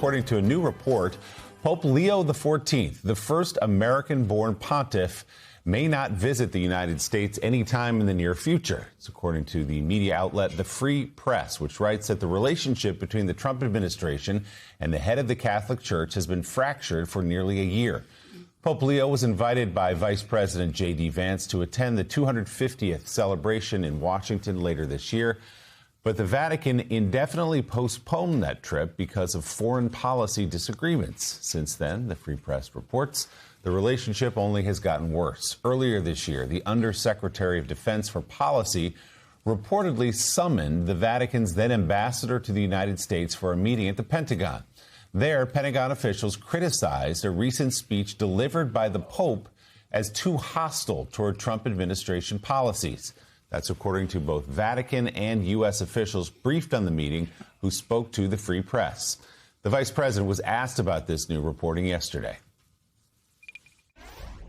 According to a new report, Pope Leo XIV, the first American-born pontiff, may not visit the United States anytime in the near future. It's according to the media outlet The Free Press, which writes that the relationship between the Trump administration and the head of the Catholic Church has been fractured for nearly a year. Pope Leo was invited by Vice President J.D. Vance to attend the 250th celebration in Washington later this year. But the Vatican indefinitely postponed that trip because of foreign policy disagreements. Since then, the Free Press reports, the relationship only has gotten worse. Earlier this year, the Undersecretary of Defense for Policy reportedly summoned the Vatican's then ambassador to the United States for a meeting at the Pentagon. There, Pentagon officials criticized a recent speech delivered by the Pope as too hostile toward Trump administration policies. That's according to both Vatican and U.S. officials briefed on the meeting who spoke to the Free Press. The vice president was asked about this new reporting yesterday.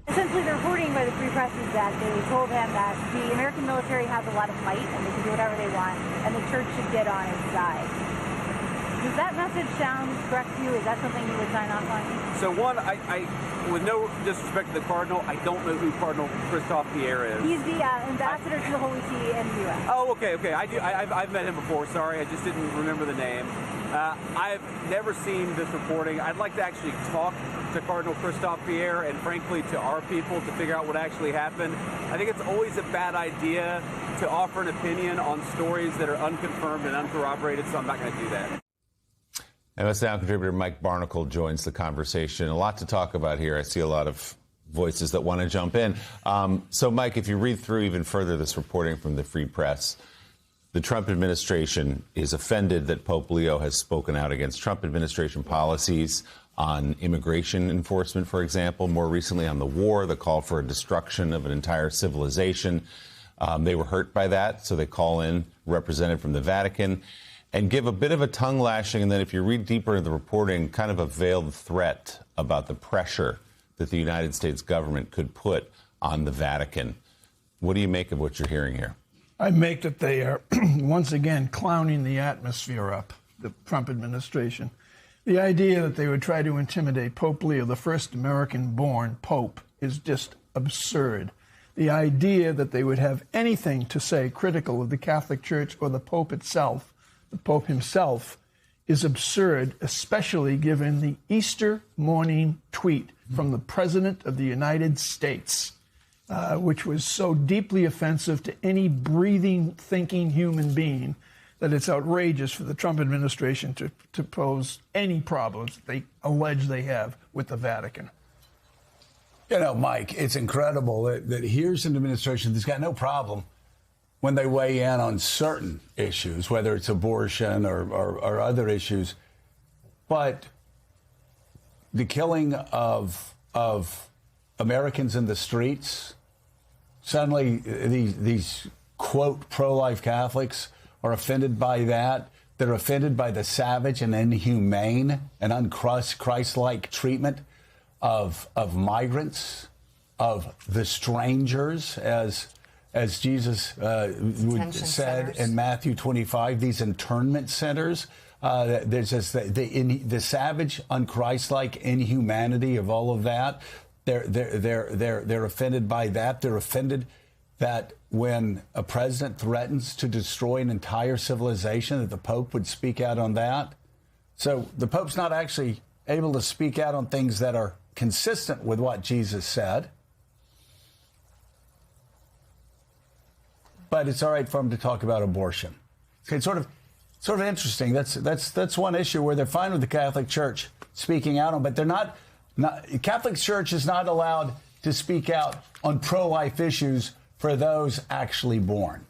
Essentially, the reporting by the Free Press is that they told him that the American military has a lot of might and they can do whatever they want, and the church should get on its side. Does that message sound correct to you? Is that something you would sign off on? So one, I with no disrespect to the Cardinal, I don't know who Cardinal Christophe Pierre is. He's the ambassador to the Holy See in the U.S. Oh, okay. I've met him before. Sorry, I just didn't remember the name. I've never seen this reporting. I'd like to actually talk to Cardinal Christophe Pierre and, frankly, to our people to figure out what actually happened. I think it's always a bad idea to offer an opinion on stories that are unconfirmed and uncorroborated, so I'm not going to do that. MS Now contributor Mike Barnicle joins the conversation. A lot to talk about here. I see a lot of voices that want to jump in. So, Mike, if you read through even further this reporting from the Free Press, the Trump administration is offended that Pope Leo has spoken out against Trump administration policies on immigration enforcement, for example, more recently on the war, the call for a destruction of an entire civilization. They were hurt by that, so they call in a representative from the Vatican and give a bit of a tongue lashing. And then if you read deeper into the reporting, kind of a veiled threat about the pressure that the United States government could put on the Vatican. What do you make of what you're hearing here? I make that they are, once again, clowning the atmosphere up, the Trump administration. The idea that they would try to intimidate Pope Leo, the first American-born pope, is just absurd. The idea that they would have anything to say critical of the Catholic Church or the Pope itself, the Pope himself, is absurd, especially given the Easter morning tweet from the President of the United States, which was so deeply offensive to any breathing, thinking human being that it's outrageous for the Trump administration to pose any problems they allege they have with the Vatican. You know, Mike, it's incredible that here's an administration that's got no problem when they weigh in on certain issues, whether it's abortion or other issues. But the killing of Americans in the streets, suddenly these quote, pro-life Catholics are offended by that. They're offended by the savage and inhumane and un-Christ-like treatment of migrants, of the strangers, as Jesus said in Matthew 25, these internment centers. There's just the savage, un-Christ-like inhumanity of all of that. They're offended by that. They're offended that when a president threatens to destroy an entire civilization, that the Pope would speak out on that. So the Pope's not actually able to speak out on things that are consistent with what Jesus said. But it's all right for him to talk about abortion. It's sort of interesting. That's one issue where they're fine with the Catholic Church speaking out on, but they're not. Catholic Church is not allowed to speak out on pro-life issues for those actually born.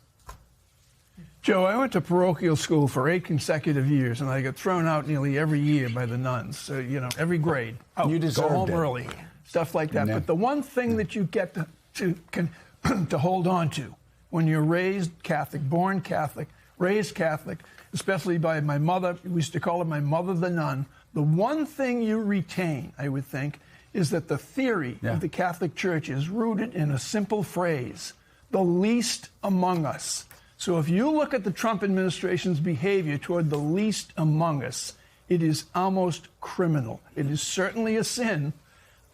Joe, I went to parochial school for 8 consecutive years, and I got thrown out nearly every year by the nuns. So, every grade. You deserved go home it. early, stuff like that. Yeah. But the one thing that you get to hold on to when you're raised Catholic, born Catholic, raised Catholic, especially by my mother, we used to call her my mother the nun, the one thing you retain, I would think, is that the theory of the Catholic Church is rooted in a simple phrase, the least among us. So if you look at the Trump administration's behavior toward the least among us, it is almost criminal. It is certainly a sin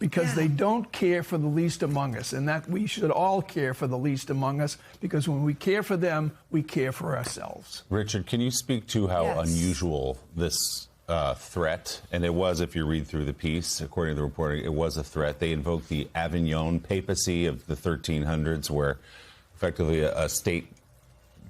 because they don't care for the least among us, and that we should all care for the least among us, because when we care for them, we care for ourselves. Richard, can you speak to how unusual this threat, and it was, if you read through the piece, according to the reporting, it was a threat. They invoked the Avignon papacy of the 1300s, where effectively a state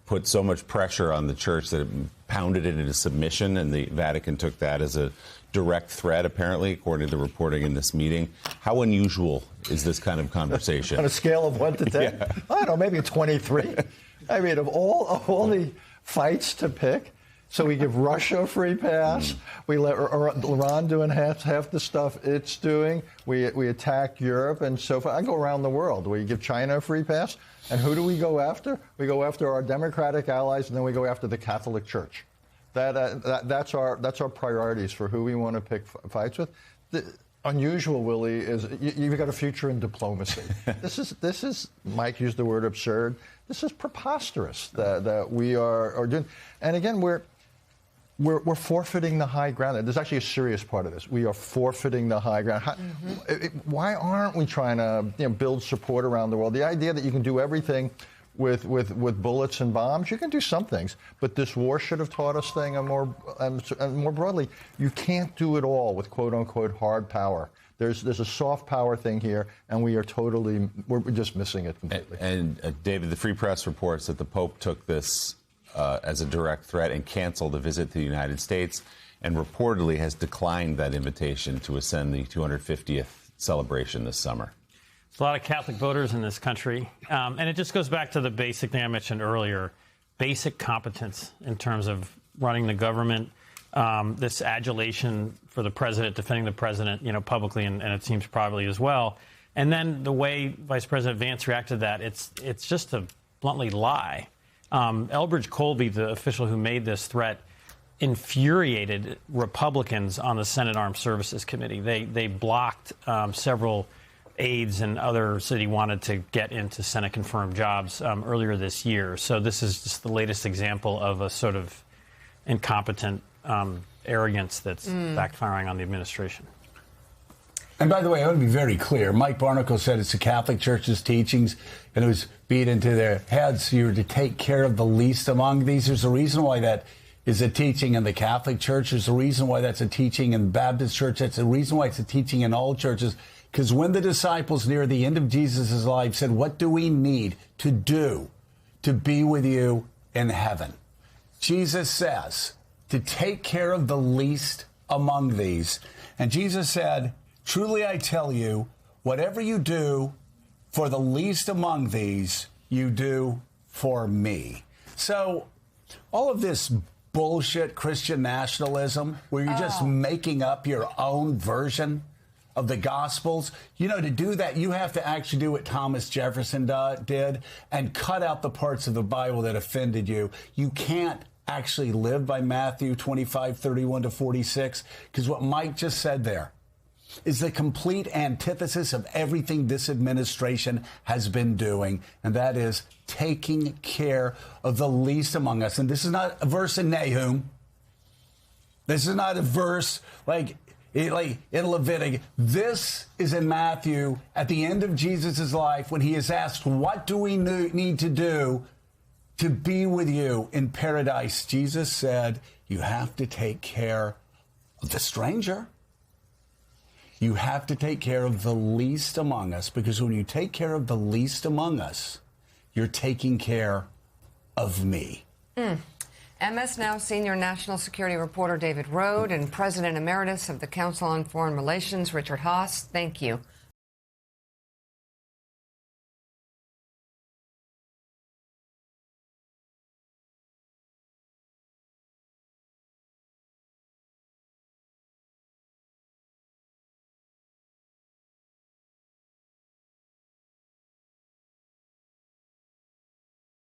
put so much pressure on the church that it pounded it into submission, and the Vatican took that as a direct threat, apparently, according to the reporting in this meeting. How unusual is this kind of conversation? On a scale of 1 to 10? I don't know, maybe a 23. I mean, of all the fights to pick, so we give Russia a free pass. We let Iran doing half the stuff it's doing. We attack Europe and so forth. I go around the world. We give China a free pass. And who do we go after? We go after our democratic allies, and then we go after the Catholic Church. That's our priorities for who we want to pick fights with. The unusual, Willie, is you've got a future in diplomacy. This is Mike used the word absurd. This is preposterous that we are doing. And again, we're forfeiting the high ground. There's actually a serious part of this. We are forfeiting the high ground. Why aren't we trying to build support around the world? The idea that you can do everything with bullets and bombs, you can do some things, but this war should have taught us things, and more broadly, you can't do it all with quote unquote hard power. There's a soft power thing here, and we're just missing it completely. And David, the Free Press reports that the Pope took this as a direct threat and canceled a visit to the United States, and reportedly has declined that invitation to attend the 250th celebration this summer. There's a lot of Catholic voters in this country, and it just goes back to the basic thing I mentioned earlier, basic competence in terms of running the government, this adulation for the president, defending the president, publicly, and it seems privately as well. And then the way Vice President Vance reacted to that, it's just a bluntly lie. Elbridge Colby, the official who made this threat, infuriated Republicans on the Senate Armed Services Committee. They blocked several aides and others that he wanted to get into Senate-confirmed jobs earlier this year. So this is just the latest example of a sort of incompetent arrogance that's backfiring on the administration. And by the way, I want to be very clear. Mike Barnicle said it's the Catholic Church's teachings, and it was beat into their heads. You're to take care of the least among these. There's a reason why that is a teaching in the Catholic Church. There's a reason why that's a teaching in the Baptist Church. That's a reason why it's a teaching in all churches. Because when the disciples near the end of Jesus' life said, what do we need to do to be with you in heaven? Jesus says to take care of the least among these. And Jesus said, truly I tell you, whatever you do for the least among these, you do for me. So all of this bullshit Christian nationalism, where you're just making up your own version of the Gospels, to do that, you have to actually do what Thomas Jefferson did and cut out the parts of the Bible that offended you. You can't actually live by Matthew 25:31-46, because what Mike just said there is the complete antithesis of everything this administration has been doing, and that is taking care of the least among us. And this is not a verse in Nahum. This is not a verse like in Leviticus. This is in Matthew at the end of Jesus' life, when he is asked, what do we need to do to be with you in paradise? Jesus said, you have to take care of the stranger. You have to take care of the least among us, because when you take care of the least among us, you're taking care of me. MS Now senior national security reporter David Rohde and President Emeritus of the Council on Foreign Relations Richard Haass, thank you.